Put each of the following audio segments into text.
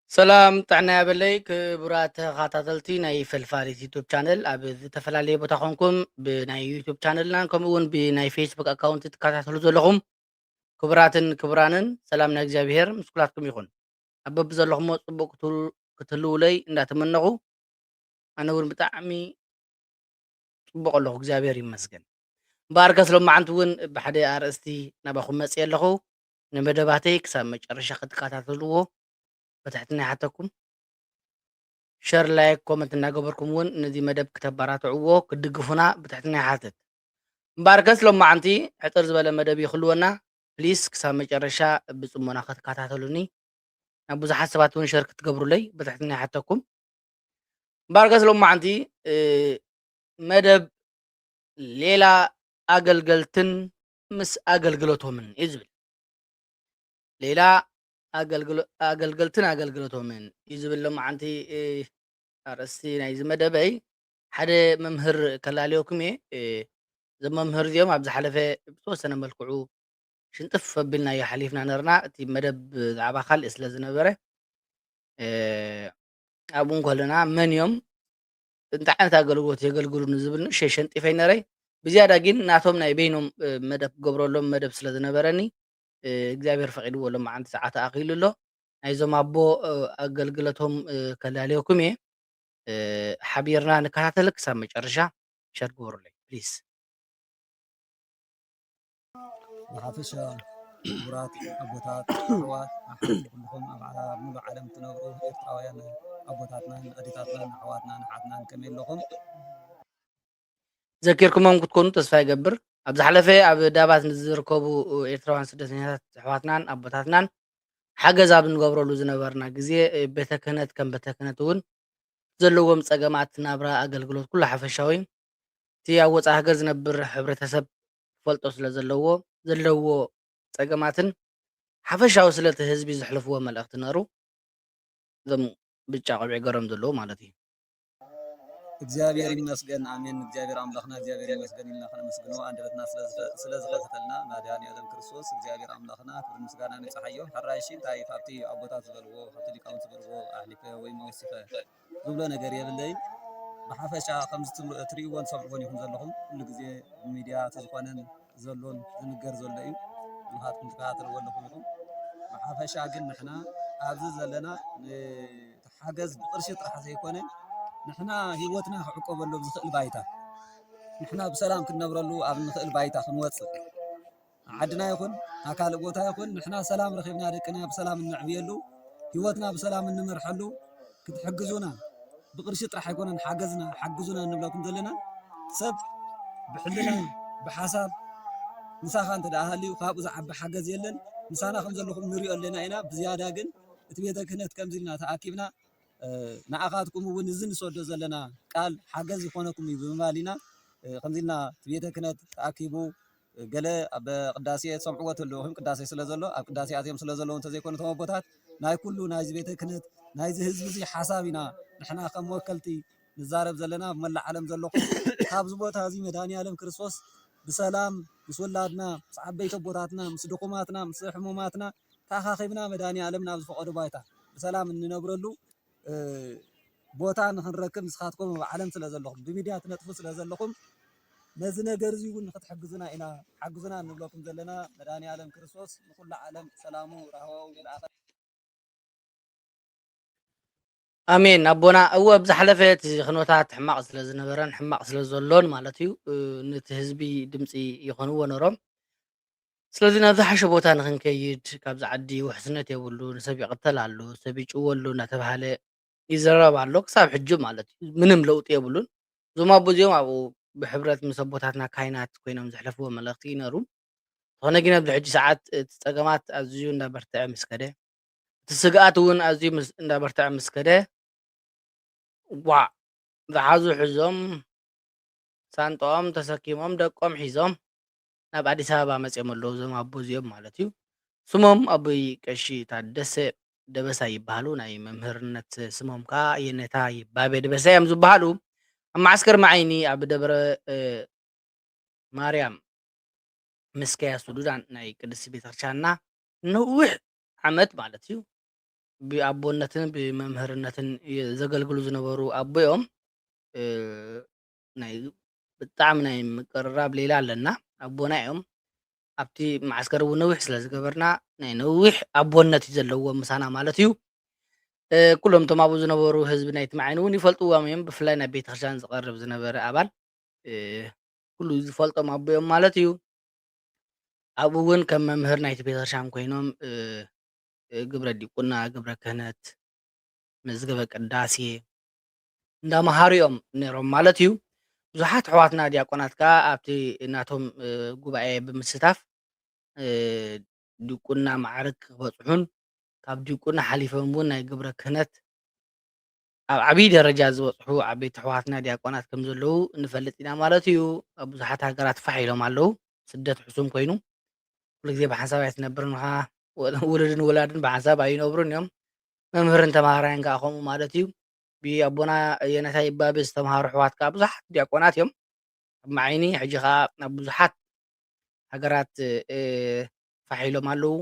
سلام طعنا بلي كبرات خاتاتلتي ناي فلفاليت يوتيوب channel اب تفلالي بوتا خونكم بناي يوتيوب channel كمون بناي فيسبوك اكاونت تكاتاتلو زلهم كبراتن كبرانن سلامنا እግዚአብሔር ምስኩላትኩም ይኹን አበብ ዘለኹም ጽቡቅ ክትልውለይ እንዳተመነኹ ኣነ እውን ብጣዕሚ ጽቡቕ ኣለኹ እግዚአብሔር ይመስገን ባርከስ ሎማዓንቲ እውን ብሓደ ኣርእስቲ ናባኹም መፅእ ኣለኹ ንመደባተይ ክሳብ መጨረሻ ክትከታተልዎ በትሕትና ይሓተኩም ሸር ላይክ ኮመንት እናገበርኩም እውን ነዚ መደብ ክተባራትዕዎ ክድግፉና ብትሕትና ይሓትት እምበኣርከስ ሎማዓንቲ ሕፅር ዝበለ መደብ ይክልወና ፕሊስ ክሳብ መጨረሻ ብፅሞና ክትከታተሉኒ ናብ ብዙሓት ሰባት እውን ሸር ክትገብሩለይ በትሕትና ይሓተኩም እምበኣርከስ ሎማዓንቲ መደብ ሌላ ኣገልገልትን ምስ ኣገልግሎቶምን እዩ ዝብል ሌላ ኣገልገልትን ኣገልግሎቶምን እዩ ዝብል ሎማዓንቲ ኣርእስቲ ናይዚ መደበይ ሓደ መምህር ከላልየኩም እየ እዞም መምህር እዚኦም ኣብ ዝሓለፈ ብተወሰነ መልክዑ ሽንጥፍ ኣቢልናዮ ሓሊፍና ነርና እቲ መደብ ብዛዕባ ካልእ ስለ ዝነበረ ኣብኡ እንከለና መን እዮም እንታይ ዓይነት ኣገልግሎት የገልግሉ ንዝብል ንእሽተይ ሸንጢፈይ ነረይ ብዝያዳ ግን ናቶም ናይ በይኖም መደብ ክገብረሎም መደብ ስለ ዝነበረኒ እግዚኣብሔር ፈቂድዎ ሎማዓንቲ ሰዓት ተኣኺሉ ኣሎ ናይዞም ኣቦ ኣገልግሎቶም ከላልየኩም እየ ሓቢርና ንከታተል ክሳብ መጨረሻ ሸር ግበሩለይ ፕሊዝ ብሓፈሻ ክቡራት ኣቦታት ኣሕዋት ኣሓት ኩልኩም ኣብ ሙሉእ ዓለም ትነብሩ ኤርትራውያን ኣቦታትናን ኣዴታትናን ኣሕዋትናን ኣሓትናን ከመይ ኣለኹም ዘኪርኩሞም ክትኮኑ ተስፋ ይገብር ኣብ ዝሓለፈ ኣብ ዳባት ንዝርከቡ ኤርትራውያን ስደተኛታት ኣሕዋትናን ኣቦታትናን ሓገዝ ኣብ ንገብረሉ ዝነበርና ግዜ ቤተ ክህነት ከም ቤተ ክህነት እውን ዘለዎም ፀገማት ናብራ ኣገልግሎት ኩሉ ሓፈሻዊ እቲ ኣብ ወፃኢ ሃገር ዝነብር ሕብረተሰብ ፈልጦ ስለ ዘለዎ ፀገማትን ሓፈሻዊ ስለቲ ህዝቢ ዘሕልፍዎ መልእኽቲ ነይሩ እዞም ብጫ ቆቢዕ ገይሮም ዘለዉ ማለት እዩ እግዚአብሔር ይመስገን አሜን እግዚአብሔር አምላክና እግዚአብሔር ይመስገን ኢልና ከነመስግኖ አንደበትና ስለዝፈተተልና መድኃኒዓለም ክርስቶስ እግዚአብሔር አምላክና ክብር ምስጋና ንብፅሓዮ ሕራይሺ እንታይ ካብቲ ኣቦታት ዝበልዎ ካብቲ ሊቃውንት ዝበልዎ ኣሕሊፈ ወይ መወሲፈ ዝብሎ ነገር የብለይ ብሓፈሻ ከምዚ ትሪእዎን ትሰምዕዎን ኢኹም ዘለኹም ኩሉ ግዜ ሚድያ ተዝኮነን ዘሎን ዝንገር ዘሎ እዩ ንኻትኩም ትከታተልዎ ኣለኹም ኢኹም ብሓፈሻ ግን ንሕና ኣብዚ ዘለና ሓገዝ ብቅርሺ ጥራሕ ዘይኮነ ንሕና ሂወትና ክዕቆበሉ ብዝኽእል ባይታ ንሕና ብሰላም ክንነብረሉ ኣብ ንኽእል ባይታ ክንወፅእ ዓድና ይኹን ኣብ ካልእ ቦታ ይኹን ንሕና ሰላም ረኺብና ደቅና ብሰላም እንዕብየሉ ሂወትና ብሰላም እንመርሐሉ ክትሕግዙና ብቅርሺ ጥራሕ ኣይኮነን ሓገዝና ሓግዙና እንብለኩም ዘለና ሰብ ብሕልና ብሓሳብ ንሳኻ እንተደኣ ሃልዩ ካብኡ ዝዓቢ ሓገዝ የለን ምሳና ከም ዘለኹም ንሪኦ ኣለና ኢና ብዝያዳ ግን እቲ ቤተ ክህነት ከምዚ ኢልና ተኣኪብና ንኣኻትኩም እውን እዚ ንሰዶ ዘለና ቃል ሓገዝ ይኮነኩም እዩ ብምባል ኢና ከምዚ ኢልና እቲ ቤተ ክህነት ተኣኪቡ ገለ ኣብ ቅዳሴ ሰምዕዎ ኣለኹም ቅዳሴ ስለ ዘሎ ኣብ ቅዳሴ ኣትዮም ስለ ዘለዉ እንተዘይኮኑ እቶም ኣቦታት ናይ ኩሉ ናይዚ ቤተ ክህነት ናይዚ ህዝቢ እዚ ሓሳብ ኢና ንሕና ከም ወከልቲ ንዛረብ ዘለና ብመላእ ዓለም ዘለኹም ካብዚ ቦታ እዚ መድኃኒዓለም ክርስቶስ ብሰላም ምስ ወላድና ምስ ዓበይቲ ኣቦታትና ምስ ድኹማትና ምስ ሕሙማትና ተኣኻኺብና መድኃኒዓለም ናብ ዝፈቐዶ ባይታ ብሰላም እንነብረሉ ቦታ ንክንረክብ ንስኻትኩም ኣብ ዓለም ስለ ዘለኹም ብሚድያ ትነጥፉ ስለ ዘለኹም ነዚ ነገር እዚ እውን ክትሕግዙና ኢና ሓግዙና እንብለኩም ዘለና መድኃኒዓለም ክርስቶስ ንኩሉ ዓለም ሰላሙ ራህዋው ዝለኣኸ ኣሜን ኣቦና እወ ብዝሓለፈ እቲ ክንወታት ሕማቕ ስለ ዝነበረን ሕማቕ ስለ ዘሎን ማለት እዩ ነቲ ህዝቢ ድምፂ ይኮንዎ ነሮም ስለዚ ናብ ዝሓሸ ቦታ ንክንከይድ ካብዚ ዓዲ ውሕስነት የብሉ ንሰብ ይቕተል ኣሎ ሰብ ይጭወ ኣሎ እናተባሃለ ይዘረብ ኣሎ ክሳብ ሕጂ ማለት እዩ ምንም ለውጢ የብሉን እዞም ኣቦ እዚኦም ኣብኡ ብሕብረት ምስ ኣቦታትና ካይናት ኮይኖም ዘሕለፍዎ መልእኽቲ ነሩ ዝኾነ ግን ኣብዚ ሕጂ ሰዓት እቲ ፀገማት ኣዝዩ እንዳበርትዐ ምስ ከደ እቲ ስግኣት እውን ኣዝዩ እንዳበርትዐ ምስ ከደ ዋዕ ዝሓዙ ሒዞም ሳንጦኦም ተሰኪሞም ደቆም ሒዞም ናብ ኣዲስ ኣበባ መፅኦም ኣለዉ እዞም ኣቦ እዚኦም ማለት እዩ ስሞም ኣቦይ ቀሺ ታደሰ ደበሳ ይበሃሉ ናይ መምህርነት ስሞም ከዓ የነታ ይባቤ ደበሳ እዮም ዝበሃሉ ኣብ ማዓስከር መዓይኒ ኣብ ደብረ ማርያም ምስከያ ሱዱዳን ናይ ቅድስቲ ቤተክርስትያንና ነዊሕ ዓመት ማለት እዩ ብኣቦነትን ብመምህርነትን ዘገልግሉ ዝነበሩ ኣቦኦም ናይ ብጣዕሚ ናይ ምቅርራብ ሌላ ኣለና ኣቦና እዮም ኣብቲ ማዓስከር እውን ነዊሕ ስለ ዝገበርና ናይ ነዊሕ ኣቦነት እዩ ዘለዎም ምሳና ማለት እዩ ኩሎም እቶም ኣብኡ ዝነበሩ ህዝቢ ናይቲ መዓይን እውን ይፈልጥዎም እዮም ብፍላይ ናብ ቤተክርስትያን ዝቐርብ ዝነበረ ኣባል ኩሉ ዝፈልጦም ኣቦኦም ማለት እዩ ኣብኡ እውን ከም መምህር ናይቲ ቤተክርስትያን ኮይኖም ግብረ ዲቁና ግብረ ክህነት መዝገበ ቅዳሴ እንዳምሃሩ እዮም ነይሮም ማለት እዩ ብዙሓት ኣሕዋትና ዲያቆናት ከዓ ኣብቲ እናቶም ጉባኤ ብምስታፍ ዲቁና ማዕርግ ክበፅሑን ካብ ዲቁና ሓሊፎም እውን ናይ ግብረ ክህነት ኣብ ዓብይ ደረጃ ዝበፅሑ ዓበይቲ ኣሕዋትና ዲያቆናት ከም ዘለዉ ንፈልጥ ኢና ማለት እዩ ኣብ ብዙሓት ሃገራት ፋሕ ኢሎም ኣለዉ ስደት ሕሱም ኮይኑ ኩሉ ግዜ ብሓንሳብ ኣይትነብርን ከዓ ውሉድን ውላድን ብሓንሳብ ኣይነብሩን እዮም መምህርን ተምሃራይን ከዓ ከምኡ ማለት እዩ ብኣቦና የነታ ይባቤ ዝተምሃሩ ኣሕዋት ከዓ ብዙሓት ዲያቆናት እዮም ኣብ መዓይኒ ሕጂ ከዓ ናብ ብዙሓት ሃገራት ፋሕ ኢሎም ኣለዉ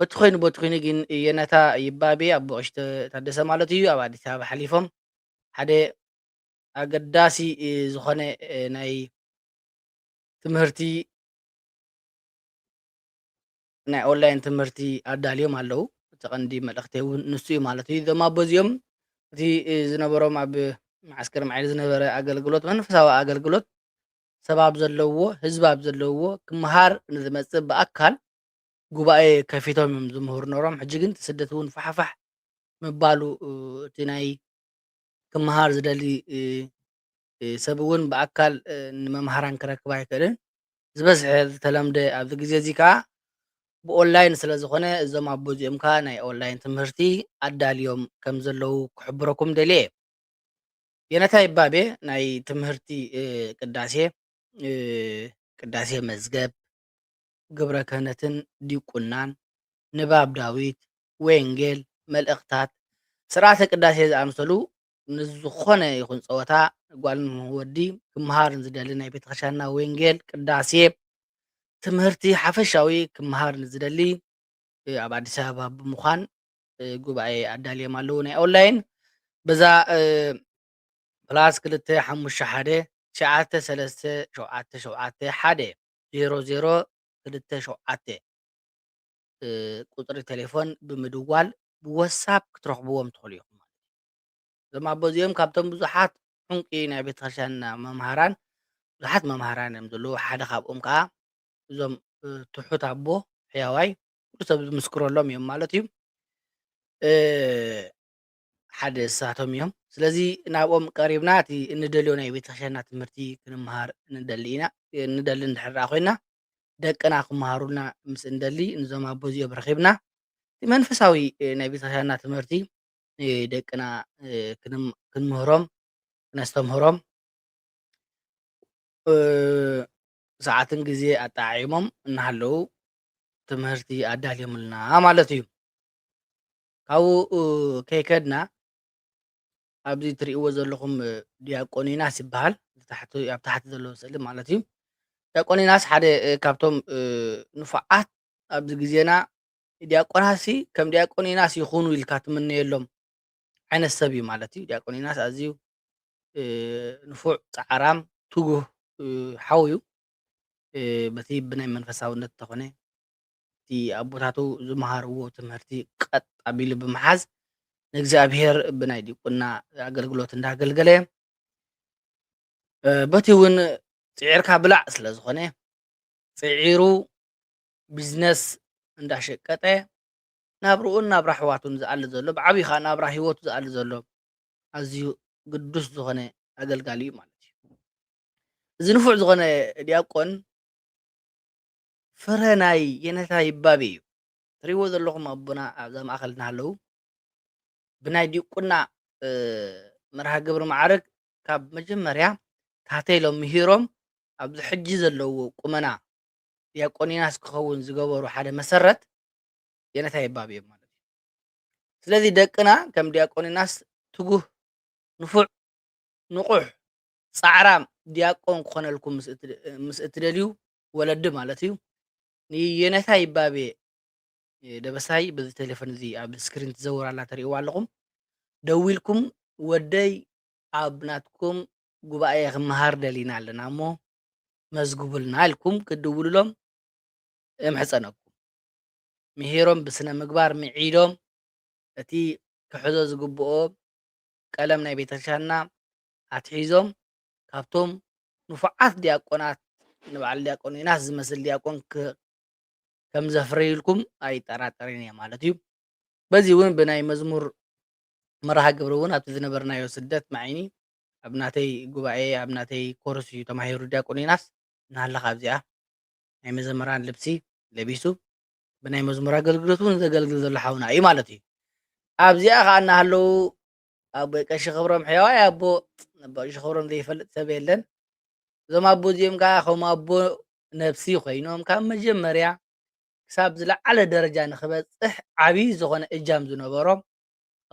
በቲ ኮይኑ ግን የነታ ይባቤ ኣቦ ቀሺ ታደሰ ማለት እዩ ኣብ ኣዲስ ኣበባ ሓሊፎም ሓደ ኣገዳሲ ዝኾነ ናይ ትምህርቲ ናይ ኦንላይን ትምህርቲ ኣዳልዮም ኣለዉ እቲ ቀንዲ መልእኽቲ እውን ንሱ እዩ ማለት እዩ እዞም ኣቦ እዚኦም እቲ ዝነበሮም ኣብ ማዓስከር መዓይኒ ዝነበረ ኣገልግሎት መንፈሳዊ ኣገልግሎት ሰብ ኣብ ዘለዎ ህዝቢ ኣብ ዘለዎ ክመሃር ንዝመፅእ ብኣካል ጉባኤ ከፊቶም እዮም ዝምህሩ ነሮም ሕጂ ግን ስደት እውን ፋሕፋሕ ምባሉ እቲ ናይ ክመሃር ዝደሊ ሰብ እውን ብኣካል ንመምሃራን ክረክብ ኣይክእልን ዝበዝሐ ዝተለምደ ኣብዚ ግዜ እዚ ከዓ ብኦንላይን ስለ ዝኾነ እዞም ኣቦ እዚኦም ከዓ ናይ ኦንላይን ትምህርቲ ኣዳልዮም ከም ዘለዉ ክሕብረኩም ደልየ የነታ ይባቤ ናይ ትምህርቲ ቅዳሴ መዝገብ ግብረ ክህነትን ዲቁናን ንባብ ዳዊት ወንጌል መልእኽታት ስርዓተ ቅዳሴ ዝኣምሰሉ ንዝኾነ ይኹን ፀወታ ጓል ወዲ ክመሃር ዝደሊ ናይ ቤተክርስትያንና ወንጌል ቅዳሴ ትምህርቲ ሓፈሻዊ ክመሃር ንዝደሊ ኣብ ኣዲስ ኣበባ ብምዃን ጉባኤ ኣዳልዮም ኣለዉ ናይ ኦንላይን በዛ ፕላስ 251 93771 0027 ቁፅሪ ቴሌፎን ብምድዋል ብወሳብ ክትረኽብዎም ትኽእሉ ኢኹም ማለት እዩ እዞም ኣቦ እዚኦም ካብቶም ብዙሓት ዕንቂ ናይ ቤተክርስትያንና መምሃራን ብዙሓት መምሃራን እዮም ዘለዉ ሓደ ካብኦም ከዓ እዞም ትሑት ኣቦ ሕያዋይ ኩሉ ሰብ ዝምስክረሎም እዮም ማለት እዩ ሓደ እሳቶም እዮም ስለዚ ናብኦም ቀሪብና እቲ እንደልዮ ናይ ቤተክርስትያንና ትምህርቲ ክንመሃር ንደሊ እንድሕር ኮይና ደቅና ክመሃሩልና ምስ እንደሊ ንዞም ኣቦ እዚኦም ረኺብና እቲ መንፈሳዊ ናይ ቤተክርስትያንና ትምህርቲ ደቅና ክንምህሮም ክነስተምህሮም ሰዓትን ግዜ ኣጣዒሞም እናሃለዉ ትምህርቲ ኣዳልዮምልና ማለት እዩ ካብኡ ከይከድና ኣብዚ እትሪእዎ ዘለኹም ዲያቆኒናስ ይበሃል ኣብ ታሕቲ ዘሎ ስእሊ ማለት እዩ ዲያቆኒናስ ሓደ ካብቶም ንፉዓት ኣብዚ ግዜና ዲያቆናሲ ከም ዲያቆኒናስ ይኹኑ ኢልካ ትምነየሎም ዓይነት ሰብ እዩ ማለት እዩ ዲያቆኒናስ ኣዝዩ ንፉዕ ፃዕራም ትጉህ ሓው እዩ በቲ ብናይ መንፈሳውነት ተኾነ እቲ ኣቦታቱ ዝመሃርዎ ትምህርቲ ቀጥ ኣቢሉ ብምሓዝ ንእግዚኣብሔር ብናይ ዲቁና ኣገልግሎት እንዳገልገለ በቲ እውን ፅዒርካ ብላዕ ስለ ዝኾነ ፅዒሩ ቢዝነስ እንዳሸቀጠ ናብርኡን ናብራ ኣሕዋቱን ዝኣሊ ዘሎ ብዓብዪ ከዓ ናብራ ሂወቱ ዝኣሊ ዘሎ ኣዝዩ ቅዱስ ዝኾነ ኣገልጋሊ እዩ ማለት እዩ እዚ ንፉዕ ዝኾነ ዲያቆን ፍረ ናይ የነታ ይባቤ እዩ ትሪእዎ ዘለኹም ኣቦና ኣብዛ ማእኸል እናሃለዉ ብናይ ዲቁና መርሃ ግብሪ ማዕርግ ካብ መጀመርያ ታተይሎም ምሂሮም ኣብዚ ሕጂ ዘለዎ ቁመና ዲያቆኒናስ ክኸውን ዝገበሩ ሓደ መሰረት የነታ ይባቤ እዮም ማለት እዩ ስለዚ ደቅና ከም ዲያቆኒናስ ትጉህ ንፉዕ ንቑሕ ፃዕራም ዲያቆን ክኾነልኩም ምስ እትደልዩ ወለዲ ማለት እዩ ንየነታ ይባቤ ደበሳይ በዚ ቴሌፎን እዚ ኣብ ስክሪን ትዘውር ኣላ ትሪእዋ ኣለኹም ደዊልኩም ወደይ ኣብ ናትኩም ጉባኤ ክመሃር ደሊና ኣለና እሞ መዝግቡልና ኢልኩም ክድውልሎም የምሕፀነኩም ምሂሮም ብስነ ምግባር ምዒዶም እቲ ክሕዞ ዝግብኦ ቀለም ናይ ቤተክርስትያንና ኣትሒዞም ካብቶም ንፉዓት ዲያቆናት ንበዓል ዲያቆን ዮናስ ዝመስል ዲያቆን ከም ዘፍረይልኩም ኣይጠራጠርን እየ ማለት እዩ በዚ እውን ብናይ መዝሙር መርሃ ግብሪ እውን ኣብቲ ዝነበርናዮ ስደት ማዓይኒ ኣብ ናተይ ጉባኤ ኣብ ናተይ ኮርስ እዩ ተማሂሩ ዲያቆን ዮናስ ናሃለካ ኣብዚኣ ናይ መዘመራን ልብሲ ለቢሱ ብናይ መዝሙር ኣገልግሎት እውን ዘገልግል ዘሎ ሓውና እዩ ማለት እዩ ኣብዚኣ ከዓ እናሃለዉ ኣቦ ቀሺ ክብሮም ሕያዋይ ኣቦ ቀሺ ክብሮም ዘይፈልጥ ሰብ የለን እዞም ኣቦ እዚኦም ከዓ ከም ኣቦ ነብሲ ኮይኖም ካብ መጀመርያ ክሳብ ዝለዓለ ደረጃ ንክበፅሕ ዓብይ ዝኾነ እጃም ዝነበሮም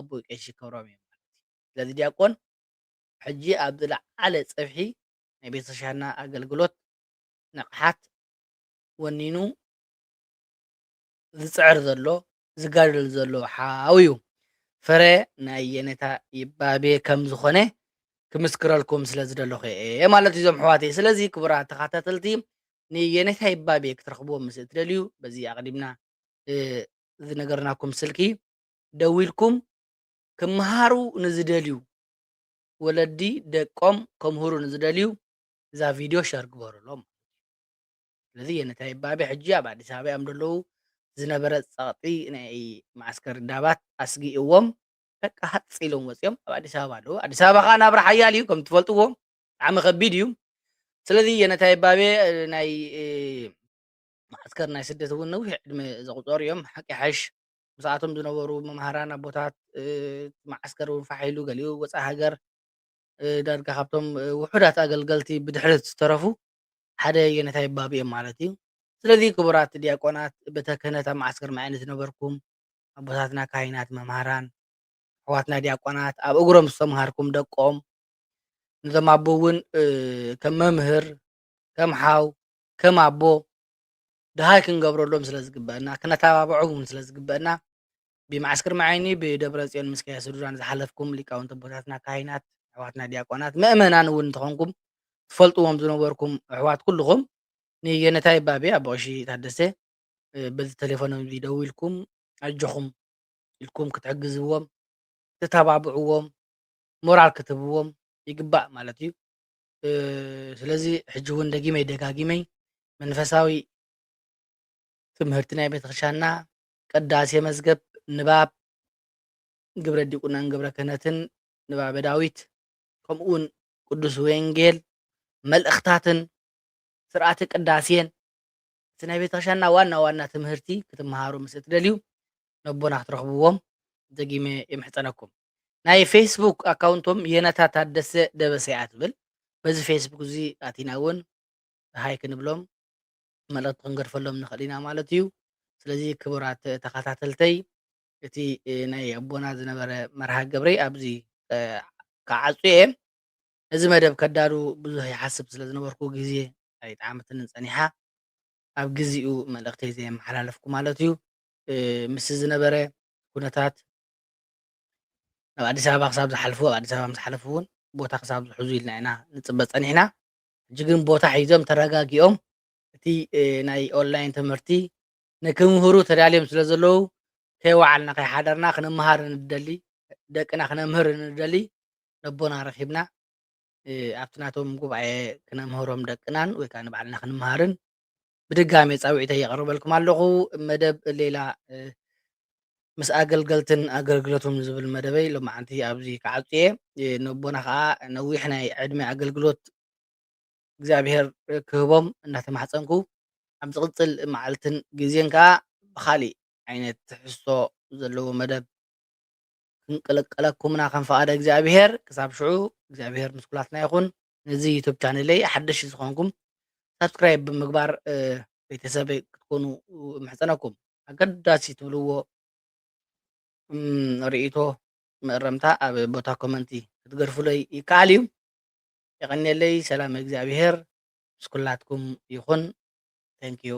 ኣቦ ቀሺ ክብሮም እዮም ስለዚ ዲያቆን ሕጂ ኣብ ዝለዓለ ፀብሒ ናይ ቤተክርስትያንና ኣገልግሎት ንቕሓት ወኒኑ ዝፅዕር ዘሎ ዝጋድል ዘሎ ሓው እዩ ፍረ ናይ የነታ ይባቤ ከም ዝኾነ ክምስክረልኩም ስለ ዝደለኹ እየ ማለት እዞም ኣሕዋተይ ስለዚ ክቡራት ተኸታተልቲ ንየነታ ይባቤ ክትረኽብዎም ምስ እትደልዩ በዚ ኣቕዲምና ዝነገርናኩም ስልኪ ደዊልኩም ክመሃሩ ንዝደልዩ ወለዲ ደቆም ከምህሩ ንዝደልዩ እዛ ቪድዮ ሸር ግበሩሎም ስለዚ የነታ ይባቤ ሕጂ ኣብ ኣዲስ ኣበባ እዮም ዘለዉ ዝነበረ ፀቕጢ ናይ ማዓስከር ዳባት ኣስጊእዎም በቃ ሓፂሎም ወፂኦም ኣብ ኣዲስ ኣበባ ኣለዉ ኣዲስ ኣበባ ከዓ ናብራ ሓያል እዩ ከም ትፈልጥዎ ብጣዕሚ ከቢድ እዩ ስለዚ የነታ ይባቤ ናይ ማዓስከር ናይ ስደት እውን ነዊሕ ዕድመ ዘቁፀሩ እዮም ሓቂ ሓሽ ምስኣቶም ዝነበሩ መምሃራን ኣቦታት ማዓስከር እውን ፋሒሉ ገሊኡ ወፃኢ ሃገር ዳርጋ ካብቶም ውሑዳት ኣገልገልቲ ብድሕሪት ዝተረፉ ሓደ የነታ ይባቤ እዮም ማለት እዩ ስለዚ ክቡራት ዲያቆናት ቤተ ክህነት ኣብ ማዓስከር መዓይነት ዝነበርኩም ኣቦታትና ካሂናት መምሃራን ኣሕዋትና ዲያቆናት ኣብ እግሮም ዝተምሃርኩም ደቆም ነዞም ኣቦ እውን ከም መምህር ከም ሓው ከም ኣቦ ድሃይ ክንገብረሎም ስለ ዝግበአና ክነተባብዖም ስለ ዝግበአና ብማዓስከር መዓይኒ ብደብረ ፅዮን ምስካየ ስዱራን ዝሓለፍኩም ሊቃውንቲ ኣቦታትና ካሂናት ኣሕዋትና ዲያቆናት ምእመናን እውን እንትኾንኩም ትፈልጥዎም ዝነበርኩም ኣሕዋት ኩልኹም ንየነታ ይባቤ ኣቦ ቀሺ ታደሰ በዚ ቴሌፎን እዚ ደው ኢልኩም ኣጆኹም ኢልኩም ክትሕግዝዎም ክትተባብዕዎም ሞራል ክትህብዎም ይግባእ ማለት እዩ ስለዚ ሕጂ እውን ደጊመይ ደጋጊመይ መንፈሳዊ ትምህርቲ ናይ ቤተክርስትያንና ቅዳሴ መዝገብ ንባብ ግብረ ዲቁናን ግብረ ክህነትን ንባበ ዳዊት ከምኡ እውን ቅዱስ ወንጌል መልእኽታትን ስርዓተ ቅዳሴን እቲ ናይ ቤተክርስትያንና ዋና ዋና ትምህርቲ ክትመሃሩ ምስ እትደልዩ ነቦና ክትረኽብዎም ደጊመ የምሕፀነኩም ናይ ፌስቡክ ኣካውንቶም የነታ ታደሰ ደበሰያ ትብል በዚ ፌስቡክ እዚ ኣቲና እውን ሃይ ክንብሎም መልእኽቲ ክንገድፈሎም ንኽእል ኢና ማለት እዩ ስለዚ ክቡራት ተኸታተልተይ እቲ ናይ ኣቦና ዝነበረ መርሃ ግብሪ ኣብዚ ክዓፁ እየ እዚ መደብ ከዳሉ ብዙሕ ይሓስብ ስለ ዝነበርኩ ግዜ ኣይጣዕመትንን ፀኒሓ ኣብ ግዚኡ መልእኽተይ ዘየመሓላለፍኩ ማለት እዩ ምስ ዝነበረ ኩነታት ኣብ ኣዲስ ኣበባ ክሳብ ዝሓልፉ ኣብ ኣዲስ ኣበባ ምስ ሓለፉ እውን ቦታ ክሳብ ዝሕዙ ኢልና ኢና ንፅበ ፀኒሕና ሕጂ ግን ቦታ ሒዞም ተረጋጊኦም እቲ ናይ ኦንላይን ትምህርቲ ንክምህሩ ተዳልዮም ስለ ዘለዉ ከይወዓልና ከይሓደርና ክንመሃር ንደሊ ደቅና ክነምህር ንደሊ ነቦና ረኺብና ኣብቲ ናቶም ጉባኤ ክነምህሮም ደቅናን ወይ ከዓ ንባዕልና ክንመሃርን ብድጋሜ ፃውዒተይ የቕርበልኩም ኣለኹ መደብ ሌላ ምስ ኣገልገልትን ኣገልግሎቶም ዝብል መደበይ ሎማዓንቲ ኣብዚ ክዓፁ እየ ነቦና ከዓ ነዊሕ ናይ ዕድመ ኣገልግሎት እግዚኣብሄር ክህቦም እናተማሕፀንኩ ኣብ ዝቕፅል መዓልትን ግዜን ከዓ ብካሊእ ዓይነት ትሕዝቶ ዘለዎ መደብ ክንቅልቀለኩምና ከም ፈቃደ እግዚኣብሄር ክሳብ ሽዑ እግዚኣብሄር ምስ ኩላትና ይኹን ነዚ ዩቱብ ቻነለይ ሓደሽ ዝኾንኩም ሰብስክራይብ ብምግባር ቤተሰበይ ክትኮኑ ምሕፀነኩም ኣገዳሲ ትብልዎ ርእቶ ምእረምታ ኣብ ቦታ ኮመንቲ ክትገድፍለይ ይከኣል እዩ ይቐኒለይ ሰላም እግዚኣብሄር ምስ ኩላትኩም ይኹን ቴንኪዩ